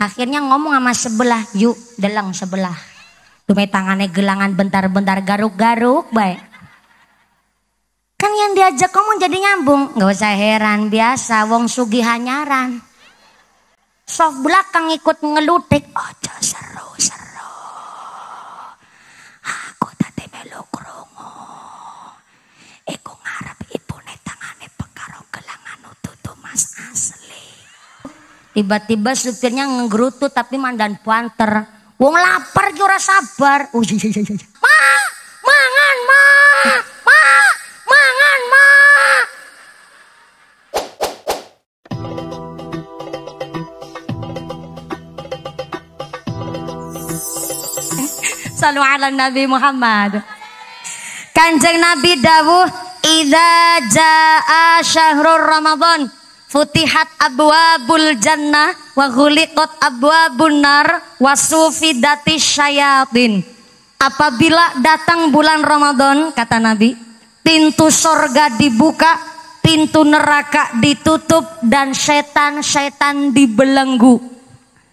Akhirnya ngomong sama sebelah, yuk deleng sebelah. Tume tangannya gelangan bentar-bentar garuk-garuk baik. Kan yang diajak ngomong jadi nyambung. Gak usah heran, biasa wong sugih hanyaran. Soft belakang ikut ngelutik. Ojo seru-seru. Aku tadi melu krungu. Iku ngarep ibune tangane pekaro gelangan ututu mas asli. Tiba-tiba supirnya nggerutu tapi mandan banter. Wong lapar ki ora sabar. Oh iya. Ma, mangan ma. Ma, mangan ma. Sallu ala Nabi Muhammad. Kanjeng Nabi dawuh, "Idza jaa syahrul Ramadan, futihat abwabul jannah wa ghuliqat abwabun nar wa sufidatis syayatin." Apabila datang bulan Ramadan, kata Nabi, pintu sorga dibuka, pintu neraka ditutup, dan setan-setan dibelenggu.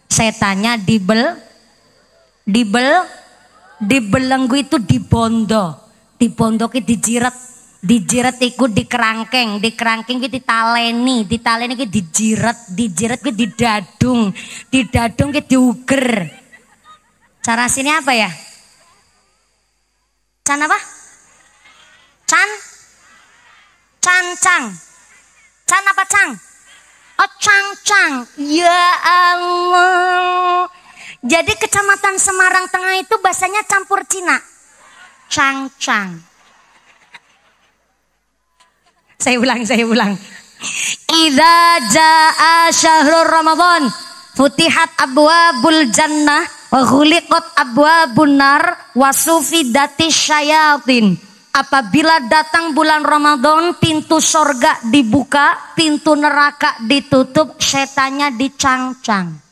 Setannya dibelenggu itu dibondo. Dibondoki dijiret iku dikerangkeng ki ditaleni ki dijiret ki didadung ki diuger. Cara sini apa ya? Can apa? Cancang. Can apa cang? Oh cang. Ya Allah. Jadi kecamatan Semarang Tengah itu bahasanya campur Cina. Cang. Saya ulang. Idza jaa syahrul Ramadan, futihat abwabul jannah wa ghuliqat abwabun nar wa sufidatis syayatin. Apabila datang bulan Ramadan, pintu sorga dibuka, pintu neraka ditutup, setannya dicangcang.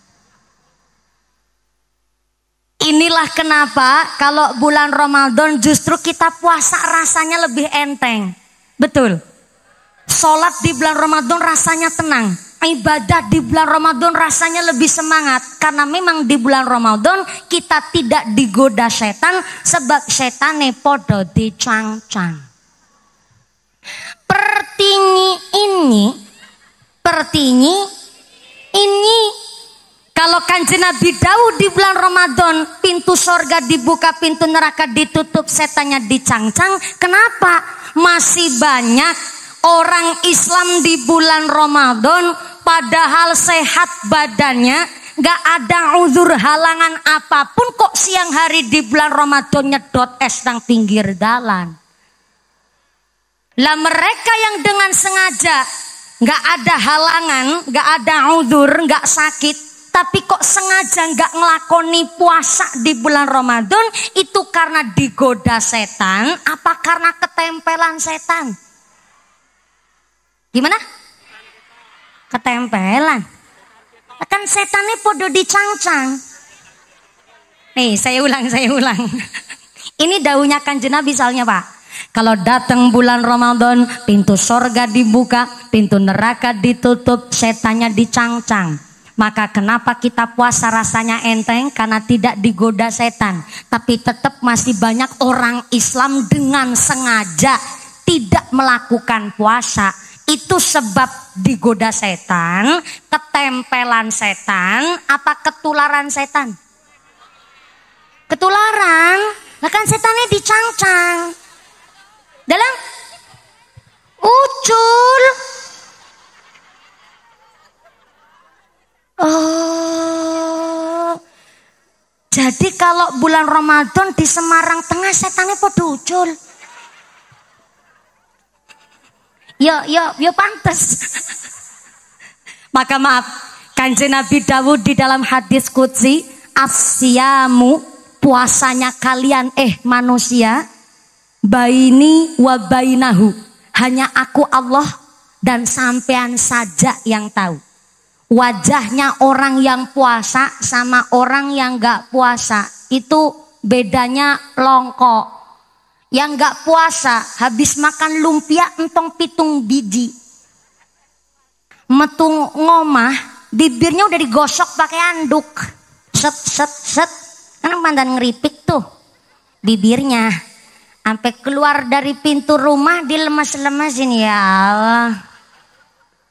Inilah kenapa kalau bulan Ramadan justru kita puasa rasanya lebih enteng. Betul. Sholat di bulan Ramadan rasanya tenang. Ibadah di bulan Ramadan rasanya lebih semangat. Karena memang di bulan Ramadan kita tidak digoda setan. Sebab setane podo dicangcang. Pertinyi ini. Kalau Kanjeng Nabi Daud di bulan Ramadan, pintu sorga dibuka, pintu neraka ditutup, setannya dicangcang. Kenapa? Masih banyak orang Islam di bulan Ramadan, padahal sehat badannya, gak ada uzur halangan apapun, kok siang hari di bulan Ramadan nyedot es nang pinggir jalan. Lah mereka yang dengan sengaja gak ada halangan, gak ada uzur, gak sakit, tapi kok sengaja gak ngelakoni puasa di bulan Ramadan, itu karena digoda setan apa karena ketempelan setan? Gimana? Ketempelan. Kan setannya podo dicangcang. Nih saya ulang. Ini daunnya Kanjeng Nabi soalnya Pak. Kalau datang bulan Ramadan, pintu sorga dibuka, pintu neraka ditutup, setannya dicangcang. Maka kenapa kita puasa rasanya enteng? Karena tidak digoda setan. Tapi tetap masih banyak orang Islam dengan sengaja tidak melakukan puasa. Itu sebab digoda setan, ketempelan setan, apa ketularan setan? Ketularan. Nah kan setannya dicangcang. Dalam ucul. Oh, jadi kalau bulan Ramadan di Semarang Tengah setannya podo ucul. Yo pantes. Maka maaf, Kanjeng Nabi Dawud di dalam hadis qudsi, asyamu, puasanya kalian manusia, baini wa bainahu, hanya aku Allah dan sampean saja yang tahu. Wajahnya orang yang puasa sama orang yang gak puasa itu bedanya longkok. Yang gak puasa habis makan lumpia entong pitung biji, metu ngomah bibirnya udah digosok pakai anduk. Set set set. Kan mandan ngeripik tuh bibirnya. Sampai keluar dari pintu rumah dilemas-lemasin, ya Allah.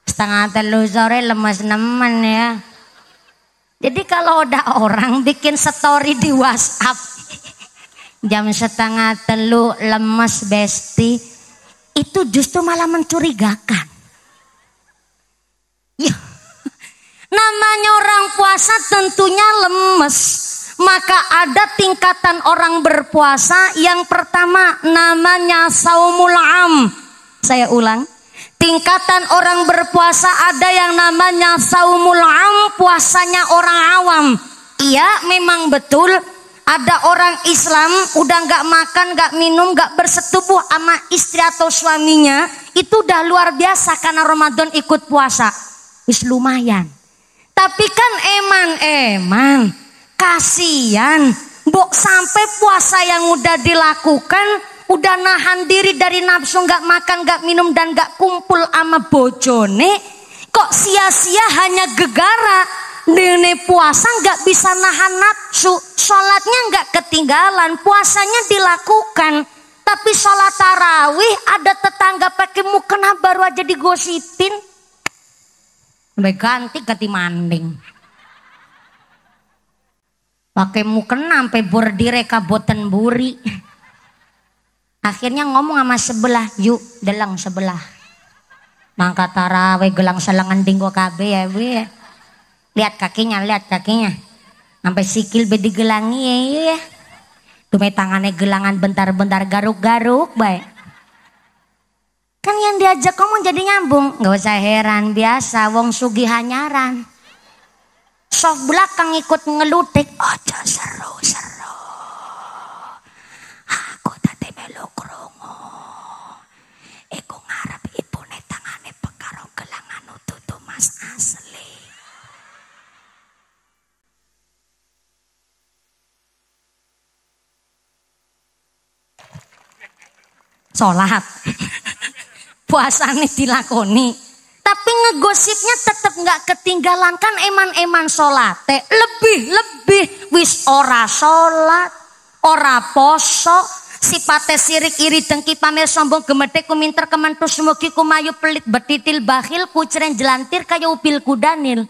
2:30 sore lemas nemen ya. Jadi kalau udah orang bikin story di WhatsApp jam 2:30 lemes besti, itu justru malah mencurigakan. Ya. Namanya orang puasa tentunya lemes. Maka ada tingkatan orang berpuasa. Yang pertama namanya saumul am. Saya ulang. Tingkatan orang berpuasa ada yang namanya saumul am, puasanya orang awam. Iya, memang betul. Ada orang Islam udah gak makan, gak minum, gak bersetubuh sama istri atau suaminya. Itu udah luar biasa karena Ramadan ikut puasa. Wis lumayan. Tapi kan eman kasihan. Mbok sampai puasa yang udah dilakukan, udah nahan diri dari nafsu, gak makan, gak minum, dan gak kumpul sama bojone, kok sia-sia hanya gegara. Dene puasa gak bisa nahan nafsu, sholatnya gak ketinggalan, puasanya dilakukan. Tapi sholat tarawih ada tetangga pakai mukena baru aja digosipin. Sampai ganti manding. Pakai mukena sampai bordire kaboten buri. Akhirnya ngomong sama sebelah, yuk delang sebelah. Mangka tarawih gelang selangan dinggo kabe ya bu ya. Lihat kakinya. Sampai sikil bedi gelangi ya. Tume tangannya gelangan bentar-bentar garuk-garuk baik. Kan yang diajak ngomong jadi nyambung. Gak usah heran, biasa wong sugih hanyaran. Soft belakang ikut ngelutik. Ojo seru-seru. Aku tadi melu krungu. Iku ngarep ibune tangane pekaro gelangan ututu mas asli. Sholat. Puasane dilakoni. Tapi ngegosipnya tetap nggak ketinggalan. Kan eman-eman sholate. Lebih. Wis ora sholat. Ora poso. Sipate sirik iri dengki pamer sombong gemedhe kuminter kementus mugi kumayu pelit betitil bakhil kuceren jelantir kaya upil kudanil.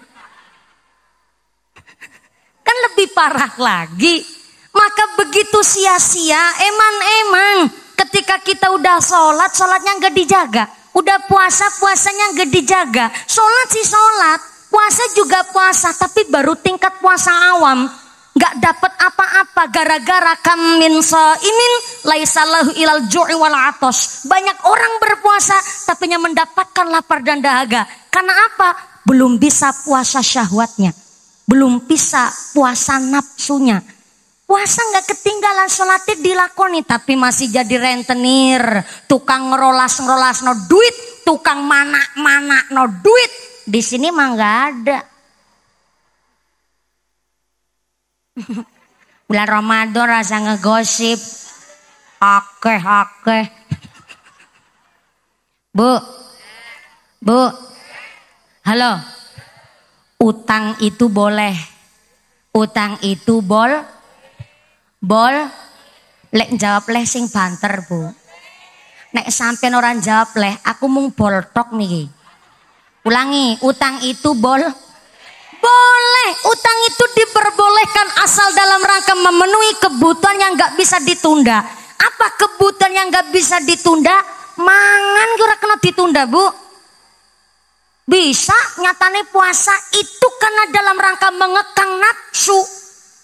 Kan lebih parah lagi. Maka begitu sia-sia eman-eman. Ketika kita udah sholat, sholatnya nggak dijaga. Udah puasa, puasanya nggak dijaga. Sholat sih sholat, puasa juga puasa, tapi baru tingkat puasa awam. Nggak dapat apa-apa gara-gara kamin shaimin laisalahu ilal ju'i wal atos. Banyak orang berpuasa, tapi hanya mendapatkan lapar dan dahaga. Karena apa? Belum bisa puasa syahwatnya, belum bisa puasa nafsunya. Puasa nggak ketinggalan, sholatnya dilakoni, tapi masih jadi rentenir, tukang ngerolas no duit, tukang mana no duit. Di sini mah nggak ada. Bulan Ramadan rasa ngegosip, akeh. Bu, halo, utang itu boleh, utang itu Bol, lek jawab leh sing banter bu. Nek sampean orang jawab leh, aku mung boltok nih. Ulangi, utang itu boleh. Utang itu diperbolehkan asal dalam rangka memenuhi kebutuhan yang nggak bisa ditunda. Apa kebutuhan yang nggak bisa ditunda? Mangan kira kena ditunda bu. Bisa nyatane puasa itu karena dalam rangka mengekang nafsu.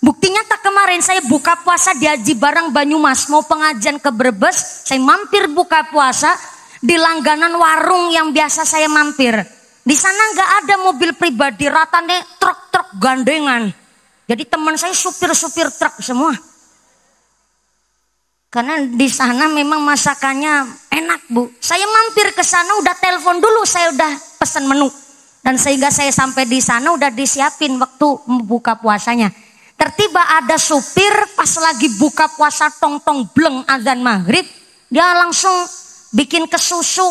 Buktinya tak kemarin saya buka puasa di Haji Barang Banyumas, mau pengajian ke Brebes, saya mampir buka puasa di langganan warung yang biasa saya mampir. Di sana nggak ada mobil pribadi, ratanya truk-truk gandengan. Jadi teman saya supir-supir truk semua. Karena di sana memang masakannya enak bu. Saya mampir ke sana udah telepon dulu, saya udah pesan menu. Dan sehingga saya sampai di sana udah disiapin waktu buka puasanya. Tertiba ada supir pas lagi buka puasa tong-tong bleng azan maghrib. Dia langsung bikin kesusu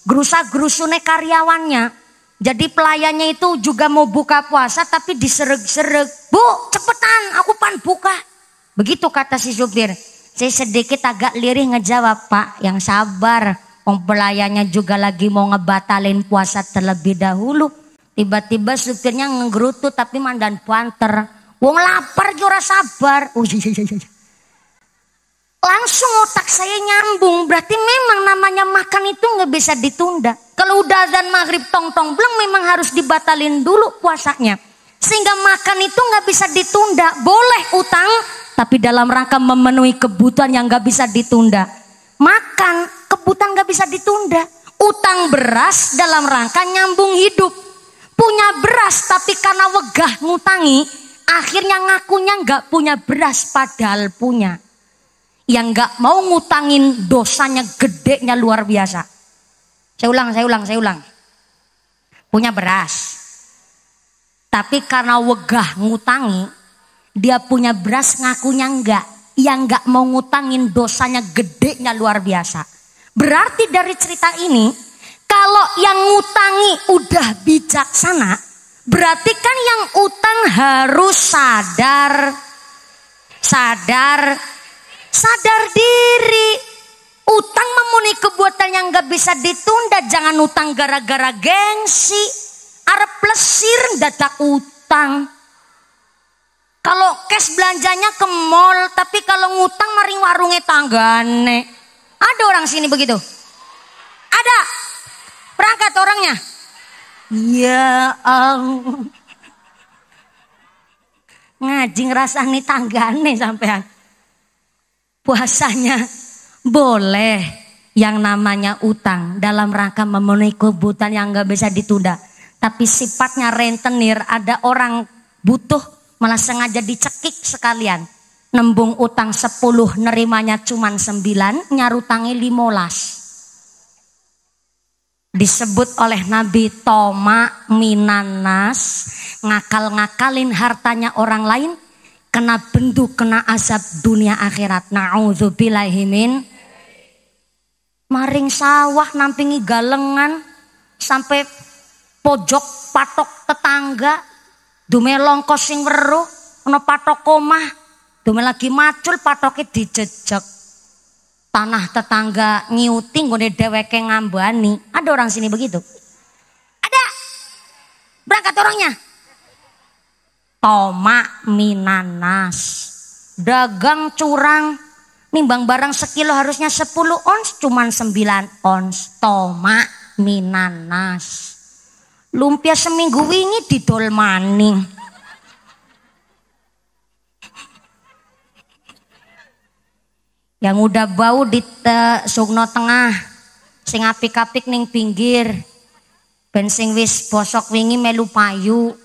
gerusa-gerusune karyawannya. Jadi pelayannya itu juga mau buka puasa tapi disereg-sereg. Bu, cepetan, aku pan buka. Begitu kata si supir. Saya sedikit agak lirih ngejawab, Pak, yang sabar. Pelayannya juga lagi mau ngebatalin puasa terlebih dahulu. Tiba-tiba supirnya ngegerutu tapi mandan banter. Wong lapar ora sabar. Oh iya. Langsung otak saya nyambung. Berarti memang namanya makan itu nggak bisa ditunda. Kalau udah azan maghrib tong-tong bleng memang harus dibatalin dulu puasanya. Sehingga makan itu nggak bisa ditunda. Boleh utang, tapi dalam rangka memenuhi kebutuhan yang nggak bisa ditunda. Makan, kebutuhan nggak bisa ditunda. Utang beras dalam rangka nyambung hidup. Punya beras tapi karena wegah ngutangi, akhirnya ngakunya nggak punya beras padahal punya. Yang nggak mau ngutangin dosanya gedenya luar biasa. Saya ulang. Punya beras. Tapi karena wegah ngutangi, dia punya beras ngakunya enggak. Yang nggak mau ngutangin dosanya gedenya luar biasa. Berarti dari cerita ini, kalau yang ngutangi udah bijaksana, berarti kan yang utang harus sadar diri. Utang memenuhi kebutuhan yang gak bisa ditunda. Jangan utang gara-gara gengsi. Arep plesir dadak utang. Kalau cash belanjanya ke mall, tapi kalau ngutang maring warungnya tanggane. Ada orang sini begitu? Ada? Berangkat orangnya? Ya Allah. Ngaji ngerasani tanggane sampean. Puasanya boleh yang namanya utang dalam rangka memenuhi kebutuhan yang gak bisa ditunda. Tapi sifatnya rentenir, ada orang butuh malah sengaja dicekik sekalian. Nembung utang 10 nerimanya cuman 9, nyarutangi 15. Disebut oleh Nabi Toma minanas, ngakal-ngakalin hartanya orang lain. Kena bentuk, kena azab dunia akhirat. Na'udzubillahi min. Maring sawah nampingi galengan sampai pojok patok tetangga. Dume longkos sing weruh, ono patok omah. Dume lagi macul patoknya dijejek. Tanah tetangga ngiuting nggone dheweke ngambani. Ada orang sini begitu? Ada. Berangkat orangnya. Toma minanas, dagang curang, nimbang barang sekilo harusnya 10 ons, cuman 9 ons. Toma minanas. Lumpia seminggu wingi didol maning. Yang udah bau di sugno tengah, sing apik-apik ning pinggir, ben sing wis bosok wingi melu payu.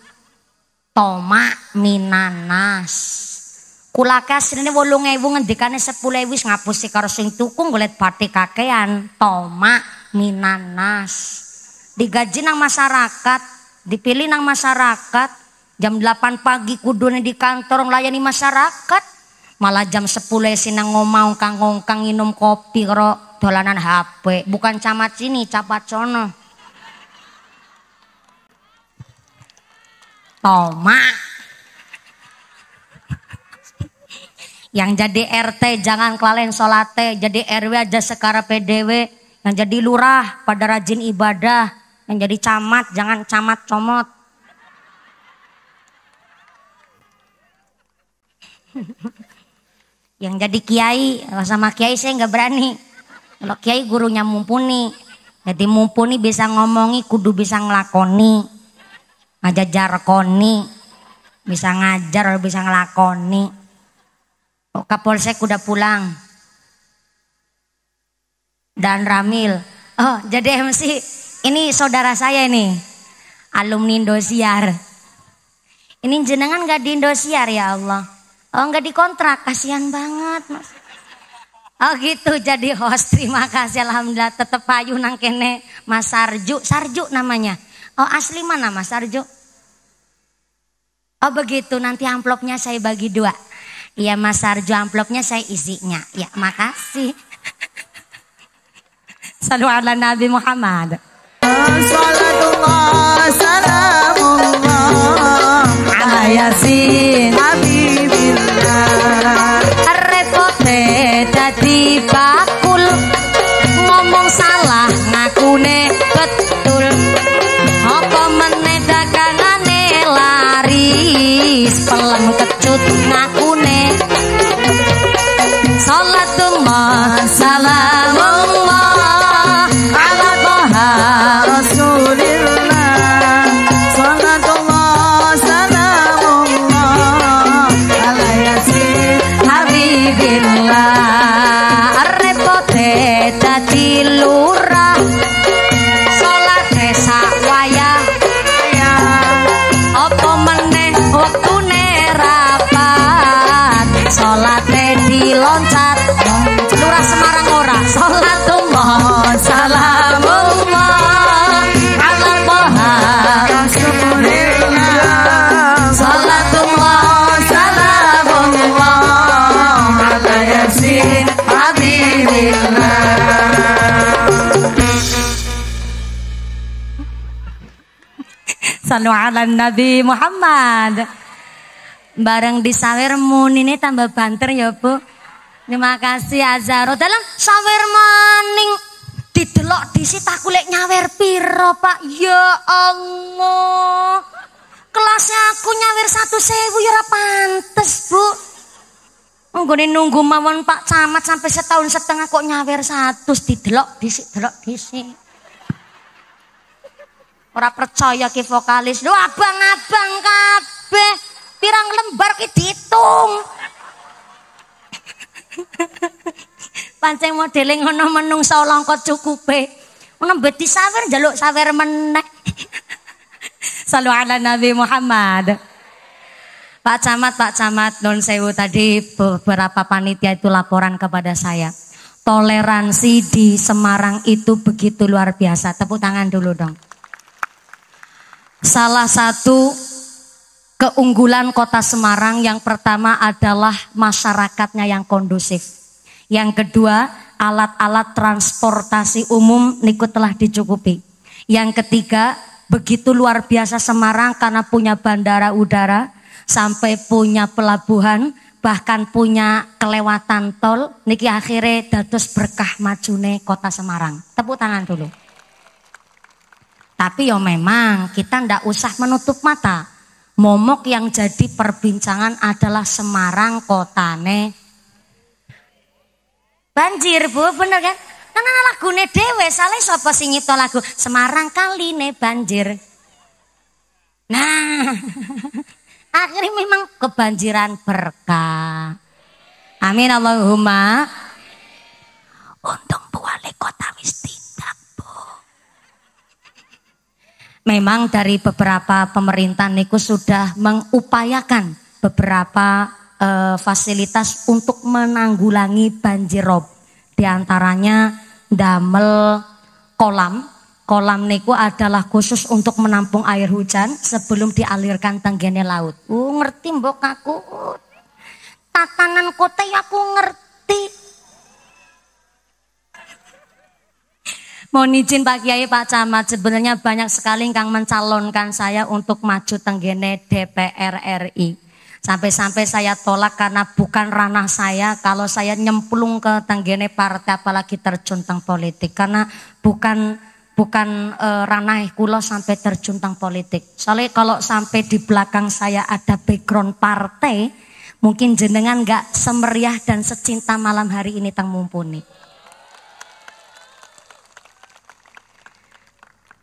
Toma minanas. Kulaka asline 8.000 ngendikane 10.000 wis ngapusi karo sing tuku golek batik kakean. Toma minanas. Digaji nang masyarakat, dipilih nang masyarakat, jam 8 pagi kudune di kantor nglayani masyarakat. Malah jam 10 sinang ngomong-ngongkang minum kopi karo dolanan HP. Bukan camat sini, capat sono. Toma. Yang jadi RT jangan kelalen solate, jadi RW aja sekarang PDW. Yang jadi lurah pada rajin ibadah, yang jadi camat jangan camat comot. Yang jadi kiai, sama kiai saya nggak berani. Kalau kiai gurunya mumpuni, jadi mumpuni bisa ngomongi, kudu bisa ngelakoni. Ngajar koni, bisa ngajar, bisa ngelakoni. Oh, Kapolsek udah pulang. Dan Ramil, oh jadi MC, ini saudara saya ini, alumni Indosiar. Ini jenengan gak di Indosiar ya Allah? Oh gak dikontrak, kasihan banget mas. Oh gitu jadi host, terima kasih alhamdulillah tetep payu nang kene Mas Sarju namanya. Oh asli mana Mas Sarjo? Oh begitu, nanti amplopnya saya bagi 2. Iya Mas Sarjo, amplopnya saya isinya. Ya makasih. Sallu ala Nabi Muhammad. Salatullah Yasin Habibillah. Repote dadi bakul, ngomong salah ngakune betul. Apa meneh dagangane laris, pelem kecut ngakune. Salatullah salamullah ala toha rasulillah. Salatullah salamullah ala yasin habibillah. Repote dadi lurah, salate sak wayah. Apa meneh wektune rapat, salate diloncat. Lurah Semarang ora. Salatullah salamullah ala toha rasulillah. Salatullah salamullah ala yasin habibillah. Sallu ala Nabi Muhammad. Bareng disawer munine tambah banter ya Bu. Terima kasih Azharo. Dalam sawer maning didelok disit aku lek nyawer piro Pak. Ya Allah. Kelasnya aku nyawer 1.000 ya ora pantes Bu. Nggone nunggu mawon Pak Camat sampai setahun setengah kok nyawer 100 didelok disit delok disit. Ora percaya ki vokalis. Lho abang-abang kabeh. Pirang lembar ki diitung. Pancen modele ngono menungso langka cukupe. Nembe disawer njaluk sawer meneh. Sallu ala Nabi Muhammad. Pak Camat, nun sewu tadi beberapa panitia itu laporan kepada saya. Toleransi di Semarang itu begitu luar biasa. Tepuk tangan dulu dong. Salah satu keunggulan kota Semarang yang pertama adalah masyarakatnya yang kondusif. Yang kedua, alat-alat transportasi umum niku telah dicukupi. Yang ketiga, begitu luar biasa Semarang karena punya bandara udara, sampai punya pelabuhan, bahkan punya kelewatan tol. Niki akhirnya dados berkah majune kota Semarang. Tepuk tangan dulu. Tapi ya memang kita ndak usah menutup mata. Momok yang jadi perbincangan adalah Semarang kotane banjir Bu, bener kan? Karena lagune dhewe, salah sapa sing nyipta lagu Semarang kaline banjir. Nah, akhirnya memang kebanjiran berkah. Amin Allahumma. Untung Bu wali kota wis tindak Bu. Memang dari beberapa pemerintah niku sudah mengupayakan beberapa fasilitas untuk menanggulangi banjir rob. Di antaranya damel kolam. Kolam niku adalah khusus untuk menampung air hujan sebelum dialirkan tenggene laut. Ngerti mbok aku. Tatanan kota ya aku ngerti. Mohon izin Pak Kiai, Pak Camat, sebenarnya banyak sekali yang mencalonkan saya untuk maju tenggene DPR RI. Sampai-sampai saya tolak karena bukan ranah saya kalau saya nyemplung ke tenggene partai apalagi terjun teng politik. Karena bukan ranah kula sampai terjun teng politik. Soalnya kalau sampai di belakang saya ada background partai, mungkin jenengan gak semeriah dan secinta malam hari ini teng mumpuni.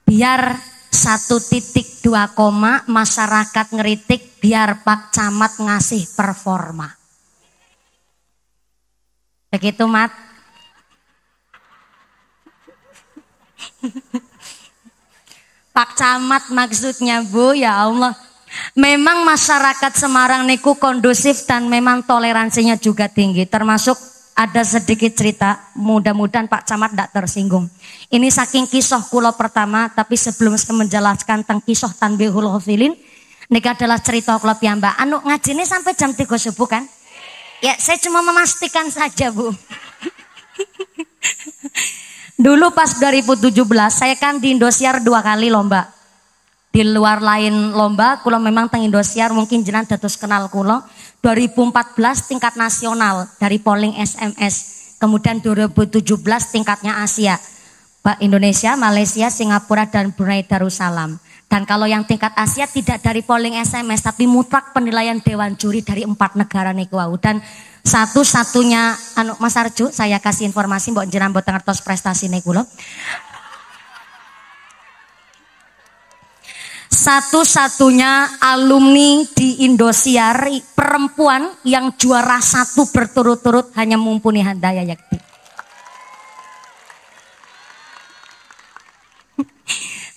Biar 1.2 koma masyarakat ngeritik, biar Pak Camat ngasih performa. Begitu Mat. Pak Camat maksudnya Bu, ya Allah. Memang masyarakat Semarang niku kondusif dan memang toleransinya juga tinggi. Termasuk ada sedikit cerita, mudah-mudahan Pak Camat tidak tersinggung. Ini saking kisah kula pertama, tapi sebelum saya menjelaskan tentang kisah Tanbihul Ghafilin, ini adalah cerita kula piyambak. Anu ngajine sampai jam 3 subuh kan? Ya, saya cuma memastikan saja Bu. Dulu pas 2017, saya kan di Indosiar 2 kali lomba. Di luar lain lomba, kula memang teng Indosiar mungkin jenengan dados kenal kula. 2014 tingkat nasional dari polling SMS. Kemudian 2017 tingkatnya Asia. Indonesia, Malaysia, Singapura, dan Brunei Darussalam. Dan kalau yang tingkat Asia tidak dari polling SMS, tapi mutlak penilaian Dewan Juri dari 4 negara niku wau. Dan satu-satunya Mas Arju, saya kasih informasi mbok jenengan mboten ngertos prestasi niku lho. Satu-satunya alumni di Indosiar perempuan yang juara 1 berturut-turut hanya Mumpuni Handaya Yakti.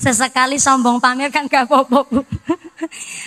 Sesekali sombong pamer kan gak apa-apa Bu.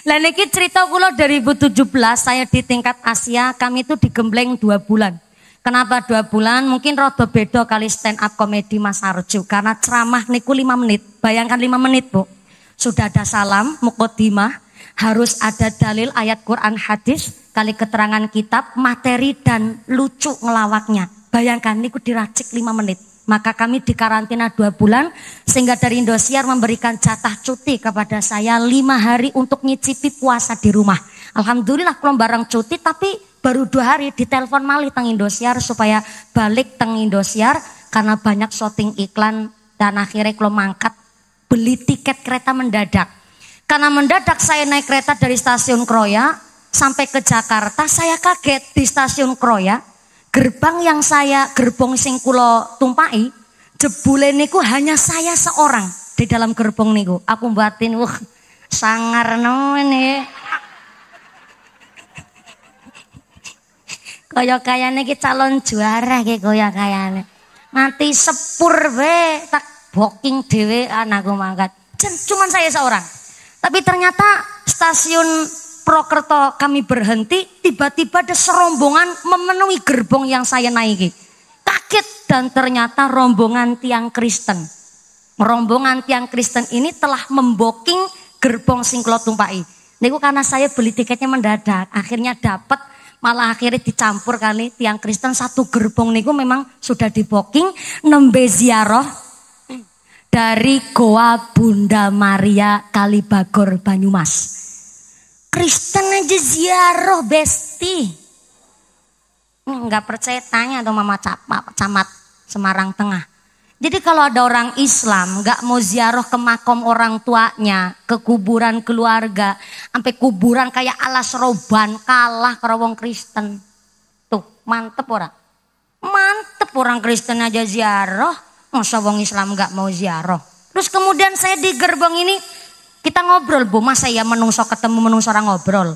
Lah niki cerita kula 2017 saya di tingkat Asia, kami itu digembleng 2 bulan. Kenapa 2 bulan? Mungkin rada beda kali stand up komedi Mas Arju. Karena ceramah niku 5 menit. Bayangkan 5 menit Bu. Sudah ada salam, muqaddimah, harus ada dalil ayat Quran hadis, kali keterangan kitab, materi dan lucu ngelawaknya. Bayangkan niku diracik 5 menit. Maka kami dikarantina 2 bulan sehingga dari Indosiar memberikan jatah cuti kepada saya 5 hari untuk nyicipi puasa di rumah. Alhamdulillah kalau bareng cuti tapi baru 2 hari ditelepon malih teng Indosiar supaya balik teng Indosiar karena banyak syuting iklan dan akhirnya kalau mangkat beli tiket kereta mendadak. Karena mendadak saya naik kereta dari stasiun Kroya sampai ke Jakarta, saya kaget di stasiun Kroya. Gerbong sing kula tumpai, jebule niku hanya saya seorang di dalam gerbong niku. Aku batin, sangar ini. Kaya-kayane ki calon juara ki kaya-kayane. Mati sepur be, tak booking dhewe anakku mangkat. Cuman saya seorang. Tapi ternyata stasiun Prokerto kami berhenti, tiba-tiba ada serombongan memenuhi gerbong yang saya naiki. Kaget dan ternyata rombongan tiang Kristen. Rombongan tiang Kristen ini telah memboking gerbong sing kula tumpai. Niku karena saya beli tiketnya mendadak, akhirnya dapat, malah akhirnya dicampur kali tiang Kristen satu gerbong niku memang sudah diboking nembe ziarah dari Goa Bunda Maria Kalibagor Banyumas. Kristen aja ziarah besti. Enggak percaya tanya tuh Mama Camat Semarang Tengah. Jadi kalau ada orang Islam enggak mau ziarah ke makam orang tuanya, ke kuburan keluarga, sampai kuburan kayak alas roban kalah karo wong Kristen. Tuh, mantep ora? Mantep orang Kristen aja ziarah, masa wong Islam enggak mau ziarah. Terus kemudian saya di gerbong ini kita ngobrol Bu, masa ya menungso ketemu menungso orang ngobrol.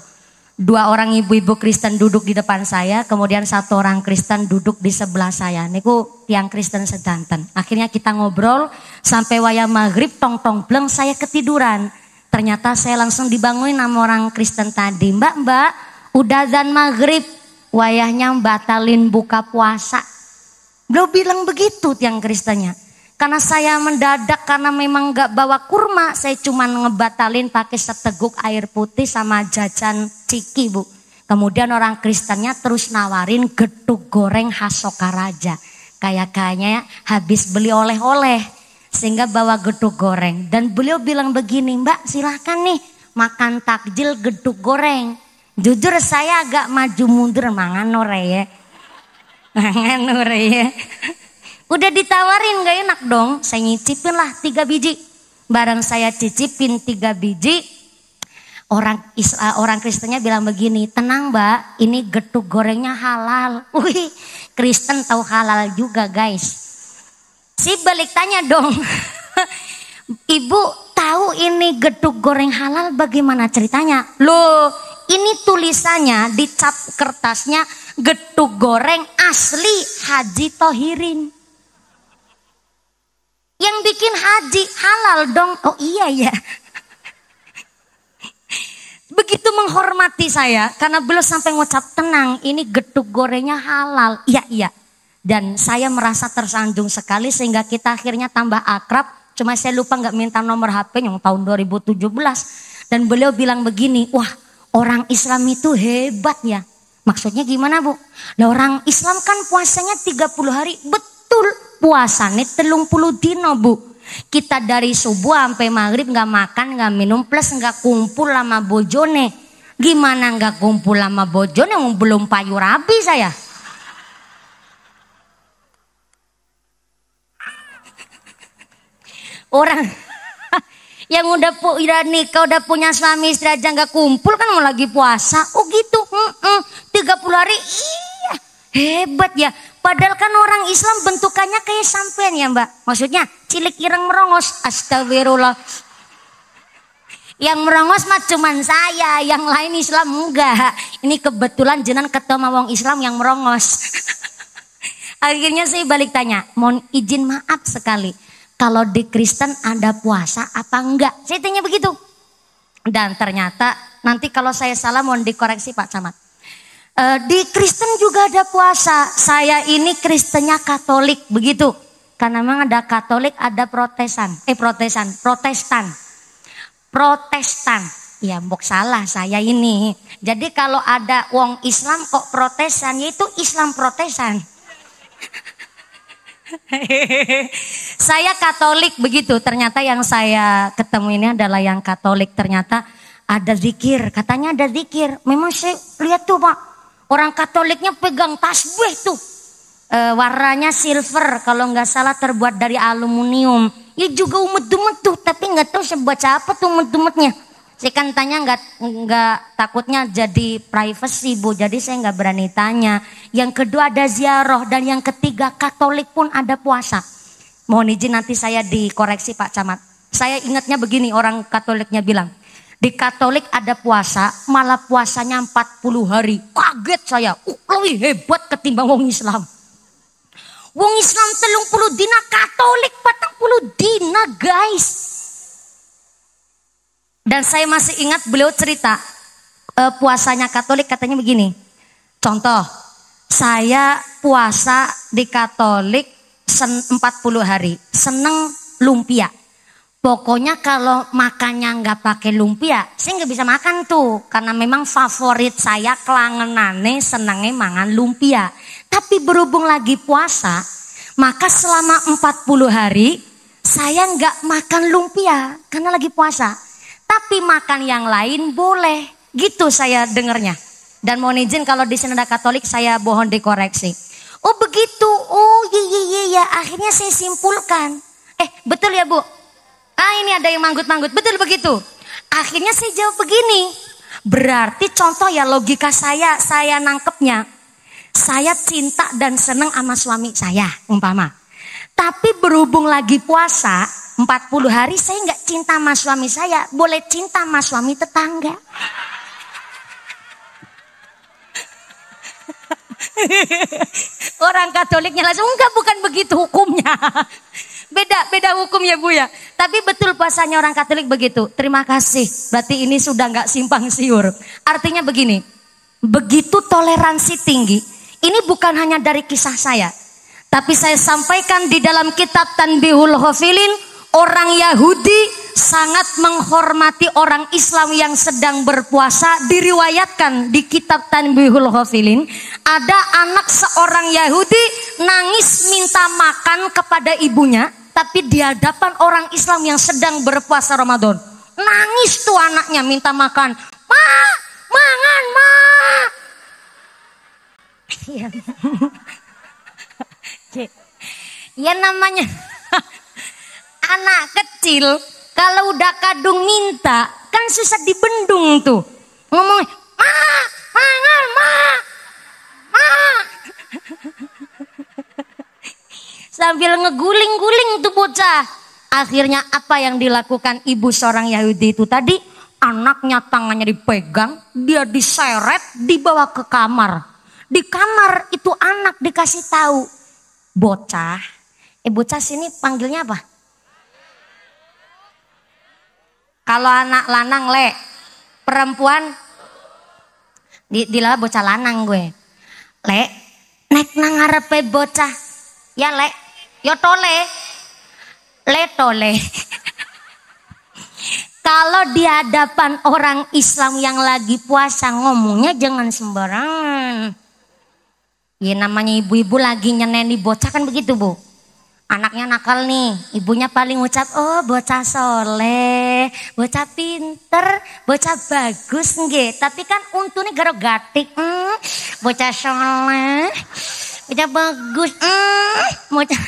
2 orang ibu-ibu Kristen duduk di depan saya, kemudian 1 orang Kristen duduk di sebelah saya. Niku tiang Kristen sedanten. Akhirnya kita ngobrol sampai wayah maghrib tong-tong bleng saya ketiduran. Ternyata saya langsung dibangunin sama orang Kristen tadi. Mbak, udah azan maghrib, wayahnya batalin buka puasa. Beliau bilang begitu tiang Kristennya. Karena saya mendadak karena memang gak bawa kurma, saya cuma ngebatalin pakai seteguk air putih sama jajan ciki Bu. Kemudian orang Kristennya terus nawarin getuk goreng khas Sokaraja. Kayaknya habis beli oleh-oleh sehingga bawa getuk goreng. Dan beliau bilang begini, Mbak silahkan nih makan takjil getuk goreng. Jujur saya agak maju mundur mangan ore ya. Mangan ore ya. Udah ditawarin gak enak dong, saya nyicipin lah 3 biji. Barang saya cicipin 3 biji, orang Kristennya bilang begini, tenang Mbak, ini getuk gorengnya halal. Wih, Kristen tahu halal juga guys. Si balik tanya dong, Ibu tahu ini getuk goreng halal bagaimana ceritanya? Loh, ini tulisannya di cap kertasnya getuk goreng asli Haji Tohirin. Yang bikin haji halal dong. Oh iya ya. Begitu menghormati saya karena beliau sampai ngucap tenang, ini getuk gorengnya halal. Iya. Dan saya merasa tersanjung sekali sehingga kita akhirnya tambah akrab. Cuma saya lupa nggak minta nomor HP yang tahun 2017. Dan beliau bilang begini, wah orang Islam itu hebat ya. Maksudnya gimana Bu? Nah, orang Islam kan puasanya 30 hari. Betul. Puasane 30 dino Bu. Kita dari subuh sampai maghrib nggak makan, nggak minum, plus nggak kumpul sama bojone. Gimana nggak kumpul sama bojone? Belum payu rabi saya. Orang yang udah nikah, udah punya suami istri aja nggak kumpul kan mau lagi puasa. Oh gitu, 30 hari, iya hebat ya. Padahal kan orang Islam bentukannya kayak sampean ya mbak. Maksudnya cilik ireng merongos, astagfirullah. Yang merongos mah cuman saya, yang lain Islam enggak. Ini kebetulan jenengan ketemu wong Islam yang merongos. Akhirnya saya balik tanya, mohon izin maaf sekali. Kalau di Kristen ada puasa apa enggak? Saya tanya begitu. Dan ternyata nanti kalau saya salah mohon dikoreksi Pak Camat. Di Kristen juga ada puasa. Saya ini Kristennya Katolik begitu. Karena memang ada Katolik, ada Protestan. Protestan. Ya mbok salah saya ini. Jadi kalau ada wong Islam kok Protestan, yaitu Islam Protestan. Saya Katolik begitu. Ternyata yang saya ketemu ini adalah yang Katolik. Ternyata ada zikir. Katanya ada zikir. Memang saya lihat tuh Pak. Orang Katoliknya pegang tasbih tuh. Warnanya silver. Kalau nggak salah terbuat dari aluminium. Ya juga umet-umet tuh. Tapi nggak tahu saya baca apa tuh umet-umetnya. Saya kan tanya nggak takutnya jadi privacy Bu. Jadi saya nggak berani tanya. Yang kedua ada ziarah. Dan yang ketiga Katolik pun ada puasa. Mohon izin nanti saya dikoreksi Pak Camat. Saya ingatnya begini, orang Katoliknya bilang. Di Katolik ada puasa, malah puasanya 40 hari. Kaget saya. Lebih hebat ketimbang wong Islam. Wong Islam 30 dina, Katolik 40 dina guys. Dan saya masih ingat beliau cerita puasanya Katolik katanya begini. Contoh, saya puasa di Katolik 40 hari. Seneng lumpia. Pokoknya kalau makannya nggak pakai lumpia, saya nggak bisa makan tuh. Karena memang favorit saya kelangenane senengnya mangan lumpia. Tapi berhubung lagi puasa, maka selama 40 hari saya nggak makan lumpia karena lagi puasa. Tapi makan yang lain boleh, gitu saya dengarnya. Dan mohon izin kalau di sini ada Katolik, saya mohon dikoreksi. Oh begitu, oh iya, akhirnya saya simpulkan. Betul ya Bu? Ini ada yang manggut-manggut, betul begitu? Akhirnya saya jawab begini. Berarti contoh ya logika saya nangkepnya. Saya cinta dan senang sama suami saya, umpama. Tapi berhubung lagi puasa, 40 hari saya nggak cinta sama suami saya, boleh cinta sama suami tetangga. Orang Katoliknya langsung enggak, bukan begitu hukumnya. Beda hukum ya Bu ya. Tapi betul puasanya orang Katolik begitu. Terima kasih. Berarti ini sudah nggak simpang siur. Artinya begini, begitu toleransi tinggi. Ini bukan hanya dari kisah saya, tapi saya sampaikan di dalam kitab Tanbihul Ghafilin. Orang Yahudi sangat menghormati orang Islam yang sedang berpuasa. Diriwayatkan di kitab Tanbihul Ghafilin, ada anak seorang Yahudi nangis minta makan kepada ibunya, tapi di hadapan orang Islam yang sedang berpuasa Ramadan. Nangis tuh anaknya minta makan. Mangan ma. Ya namanya anak kecil kalau udah kadung minta kan susah dibendung tuh. Ngomong mangan ma. Sambil ngeguling-guling tuh bocah. Akhirnya apa yang dilakukan ibu seorang Yahudi itu tadi? Anaknya tangannya dipegang, dia diseret, dibawa ke kamar. Di kamar itu anak dikasih tahu, bocah. Bocah sini panggilnya apa? Kalau anak lanang le, perempuan dilalah bocah lanang gue. Le, nek nang ngarepe bocah. Ya le, yo tole. Le tole. Kalau di hadapan orang Islam yang lagi puasa ngomongnya jangan sembarangan. Ya namanya ibu-ibu lagi nyeneni bocah kan begitu Bu. Anaknya nakal nih, ibunya paling ucap, oh bocah soleh, bocah pinter, bocah bagus nggih. Tapi kan untune garo gatik, bocah soleh, bocah bagus, bocah.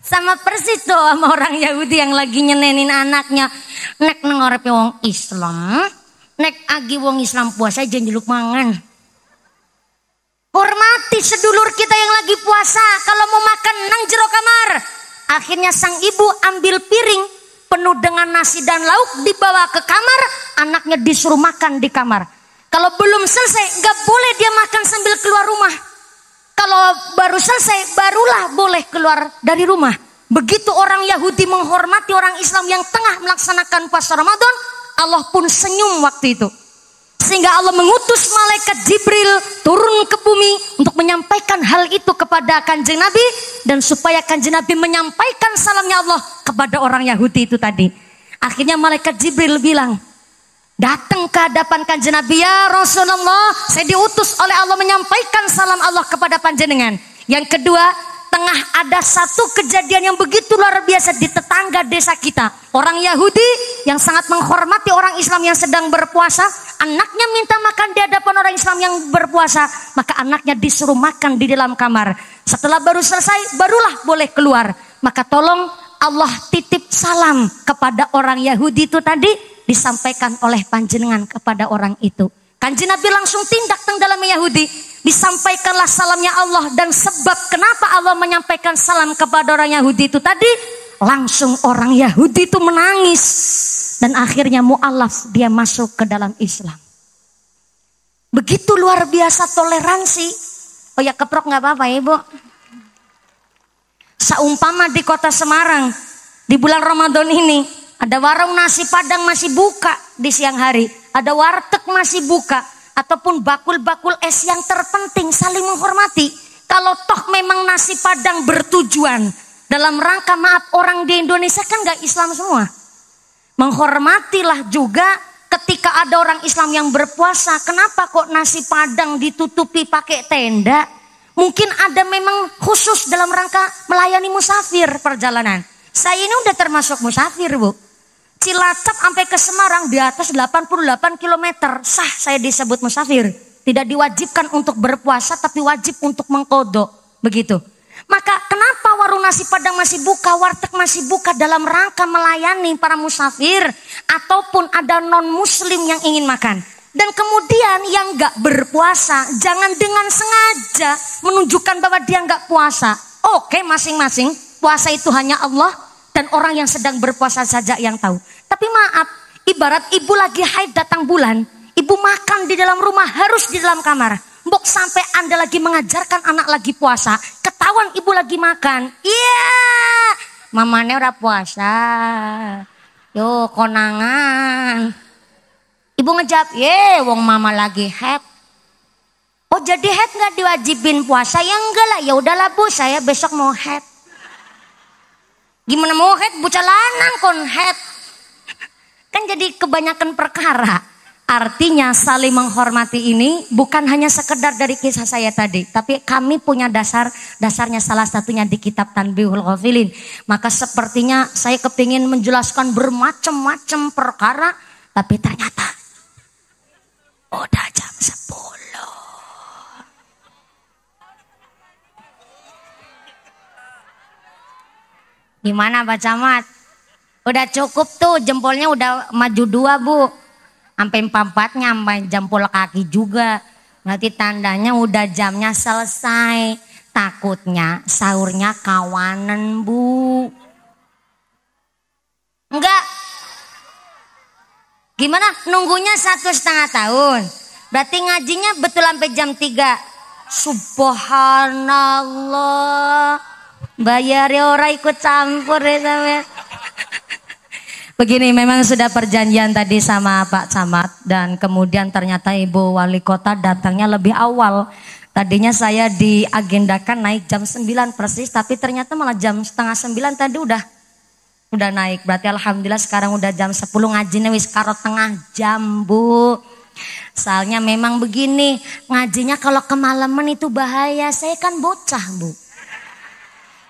Sama persis tuh sama orang Yahudi yang lagi nyenenin anaknya. Nek nengorepe wong Islam, nek agi wong Islam puasa jangan jeluk mangan. Hormati sedulur kita yang lagi puasa. Kalau mau makan nang jero kamar. Akhirnya sang ibu ambil piring penuh dengan nasi dan lauk dibawa ke kamar. Anaknya disuruh makan di kamar. Kalau belum selesai gak boleh dia makan sambil keluar rumah. Kalau baru selesai barulah boleh keluar dari rumah. Begitu orang Yahudi menghormati orang Islam yang tengah melaksanakan puasa Ramadan. Allah pun senyum waktu itu. Sehingga Allah mengutus malaikat Jibril turun ke bumi untuk menyampaikan hal itu kepada Kanjeng Nabi. Dan supaya Kanjeng Nabi menyampaikan salamnya Allah kepada orang Yahudi itu tadi. Akhirnya malaikat Jibril bilang, datang ke hadapan Kanjeng Nabi, ya Rasulullah, saya diutus oleh Allah menyampaikan salam Allah kepada panjenengan. Yang kedua, tengah ada satu kejadian yang begitu luar biasa di tetangga desa kita. Orang Yahudi yang sangat menghormati orang Islam yang sedang berpuasa, anaknya minta makan di hadapan orang Islam yang berpuasa, maka anaknya disuruh makan di dalam kamar. Setelah baru selesai, barulah boleh keluar. Maka tolong Allah titip salam kepada orang Yahudi itu tadi, disampaikan oleh panjenengan kepada orang itu. Kanjeng Nabi langsung tindak teng dalam Yahudi. Disampaikanlah salamnya Allah. Dan sebab kenapa Allah menyampaikan salam kepada orang Yahudi itu tadi, langsung orang Yahudi itu menangis. Dan akhirnya mu'alaf, dia masuk ke dalam Islam. Begitu luar biasa toleransi. Oh ya, keprok gak apa-apa ya Ibu. Seumpama di kota Semarang, di bulan Ramadan ini, ada warung nasi padang masih buka di siang hari. Ada warteg masih buka. Ataupun bakul-bakul es yang terpenting, saling menghormati. Kalau toh memang nasi padang bertujuan dalam rangka maaf orang di Indonesia kan gak Islam semua. Menghormatilah juga ketika ada orang Islam yang berpuasa. Kenapa kok nasi padang ditutupi pakai tenda? Mungkin ada memang khusus dalam rangka melayani musafir perjalanan. Saya ini udah termasuk musafir Bu. Cilacap sampai ke Semarang di atas 88 km. Sah saya disebut musafir. Tidak diwajibkan untuk berpuasa tapi wajib untuk mengkodok. Begitu. Maka kenapa warung nasi padang masih buka, warteg masih buka dalam rangka melayani para musafir. Ataupun ada non muslim yang ingin makan. Dan kemudian yang gak berpuasa jangan dengan sengaja menunjukkan bahwa dia gak puasa. Oke, masing-masing puasa itu hanya Allah dan orang yang sedang berpuasa saja yang tahu. Tapi maaf, ibarat ibu lagi haid datang bulan, ibu makan di dalam rumah harus di dalam kamar. Mbok sampai Anda lagi mengajarkan anak lagi puasa, ketahuan ibu lagi makan. Iya, mamane ora puasa. Yo konangan. Ibu ngejawab, ye wong mama lagi haid. Oh jadi haid nggak diwajibin puasa? Ya enggak lah, ya udahlah Bu, saya besok mau haid. Gimana mau haid? Bocah lanang kon haid. Kan jadi kebanyakan perkara. Artinya saling menghormati ini bukan hanya sekedar dari kisah saya tadi. Tapi kami punya dasarnya salah satunya di kitab Tanbihul Ghafilin. Maka sepertinya saya kepingin menjelaskan bermacam-macam perkara. Tapi ternyata udah jam 10. Gimana Pak Camat? Udah cukup tuh, jempolnya udah maju 2 Bu. Sampai 4-4-nya sampai jempol kaki juga. Berarti tandanya udah jamnya selesai. Takutnya sahurnya kawanan Bu. Enggak. Gimana? Nunggunya 1,5 tahun. Berarti ngajinya betul sampai jam 3. Subhanallah. Bayarnya orang ikut campur ya sampai. Begini, memang sudah perjanjian tadi sama Pak Camat. Dan kemudian ternyata Ibu Wali Kota datangnya lebih awal. Tadinya saya diagendakan naik jam 9 persis. Tapi ternyata malah jam 8:30 tadi udah naik. Berarti alhamdulillah sekarang udah jam 10 ngajinya wis karo tengah jam Bu. Soalnya memang begini, ngajinya kalau kemalaman itu bahaya. Saya kan bocah Bu.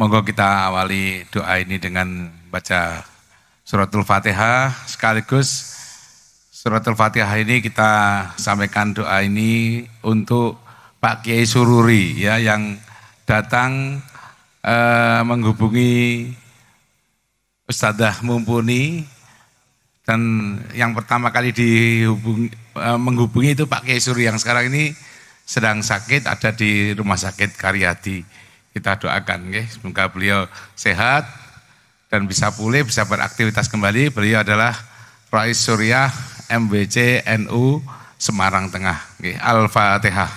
Monggo kita awali doa ini dengan baca suratul Fatihah, sekaligus suratul Fatihah ini kita sampaikan doa ini untuk Pak Kiai Sururi ya, yang datang menghubungi Ustadzah Mumpuni, dan yang pertama kali menghubungi itu Pak Kiai Sururi yang sekarang ini sedang sakit, ada di Rumah Sakit Karyadi. Kita doakan, semoga beliau sehat dan bisa pulih, bisa beraktivitas kembali. Beliau adalah Rais Suriah MBC NU Semarang Tengah. Al-Fatihah.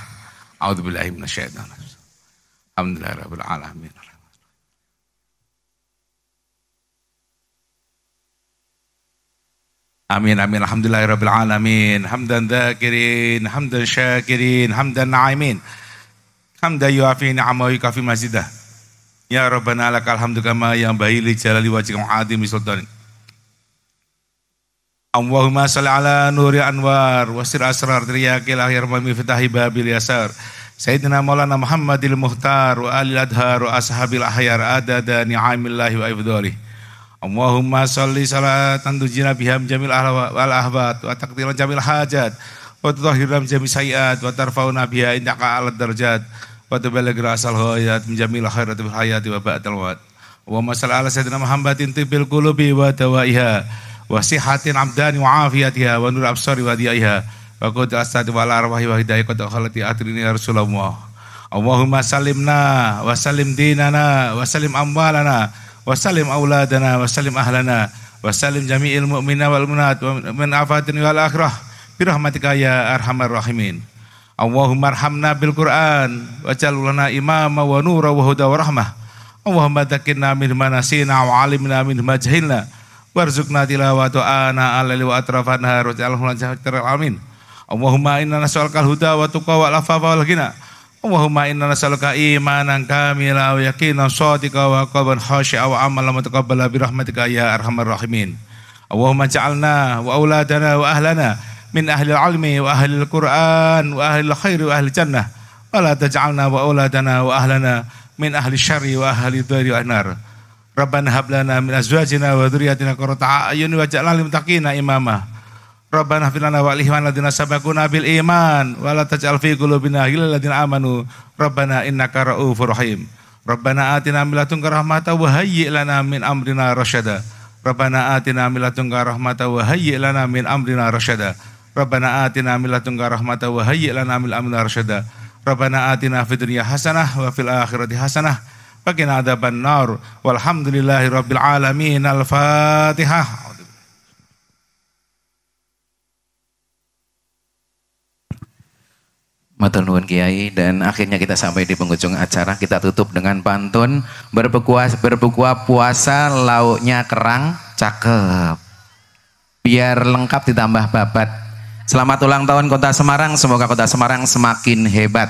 A'udzubillahi minasyaitonir. Alhamdulillahirabbil alamin. Amin amin. Alhamdulillahirabbil alamin. Hamdan dzakirin, hamdan syakirin, hamdan na'imin. Hamdan yuafi ni'amahu kafi mazidah. Ya Rabbana lakal hamdu kama yanbaghi li jalali wajhika wa 'azimi sultanik. Allahumma shalli ala nuri anwar wa sir asrar riyaqil akhir wa miftahi babil yasar. Sayyidina Maulana Muhammadil Muhtar wa alil adhar wa ashabil ahyar adada ni'amillahi wa ifdhalih. Allahumma shalli salatan tujina biham jamil wal ahbat wa taqdiran jamil hajat wa tutahhiram jami sayiat wa tarfauna biha indaka alad darajat wa tuballighna asal hayat min jamil khairatil hayati wa ba'dal wad. Allahumma shalli ala sayyidina Muhammadin tibbil qulubi wa dawaiha wa sihatin abdani wa afiyatiha wa nur absari wa diyaiha wa qudra astati wal arwahi wa hidayah qad khalati atrini ya Rasulullah. Allahumma salimna wa salim dinana wa salim amwalana wa salim auladana wa salim ahlana wa salim jami'il mu'mina wal mu'minat wa min afatin wal akhirah birahmatika ya arhamar rahimin. Allahumma arhamna bil Qur'an waj'al lana imama wa nura wa huda wa rahmah. Allahumma dzakirna min ma nasina wa 'allimna min ma jahilna warzuqna tilawata ana alali wa atrafan har waj'alhu lana amin. Allahumma inna nas'aluka al-huda wa tuqa wa al-afafa wal ghina. Allahumma inna nas'aluka imanan kamila wa yaqinan shadiqa wa qalban khashi'a wa amalan mutaqabbala bi rahmatika ya arhamar rahimin. Allahumma ja'alna wa auladana wa ahlana min ahli al-ilmi wa ahli al-Qur'an wa ahli al-khair wa ahli jannah wa la taj'alna wa auladana wa ahlana min ahli syarri wa ahli dhari wa nar. Rabbana hab lana min azwajina wa dhurriyyatina qurrata a'yun waj'alna lil muttaqina imama. Rabbana hab lana wa lihwana ladina sabaquna bil iman wa la taj'al fi qulubina ghillan ladina amanu. Rabbana innaka ra'ufur rahim. Rabbana atina min ladunka rahmatan wa hayyi' lana min amrina rasyada. Rabbana atina min ladunka rahmatan wa hayyi' lana min amrina rasyada. Rabbana atina min ladunka rahmatan wa hayyi' lana min amrina rasyada. Rabbana atina fid dunya hasanah wa fil akhirati hasanah wa qina adzabannar. Walhamdulillahi rabbil alamin. Al-Fatihah. Matur nuwun Kiai, dan akhirnya kita sampai di penghujung acara. Kita tutup dengan pantun berbuka puasa lauknya kerang cakep. Biar lengkap ditambah babat. Selamat ulang tahun Kota Semarang, semoga Kota Semarang semakin hebat.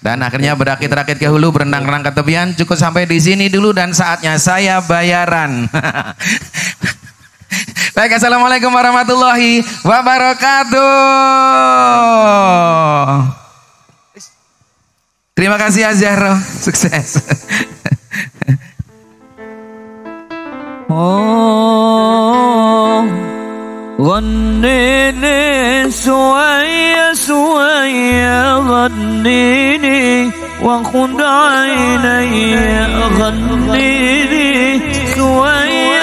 Dan akhirnya berakit-rakit ke hulu, berenang-renang ke tepian. Cukup sampai di sini dulu dan saatnya saya bayaran. Baik, assalamualaikum warahmatullahi wabarakatuh. Terima kasih Azharo, sukses. غنيني سوية سوية غنيني وخد عيني غنيني سوية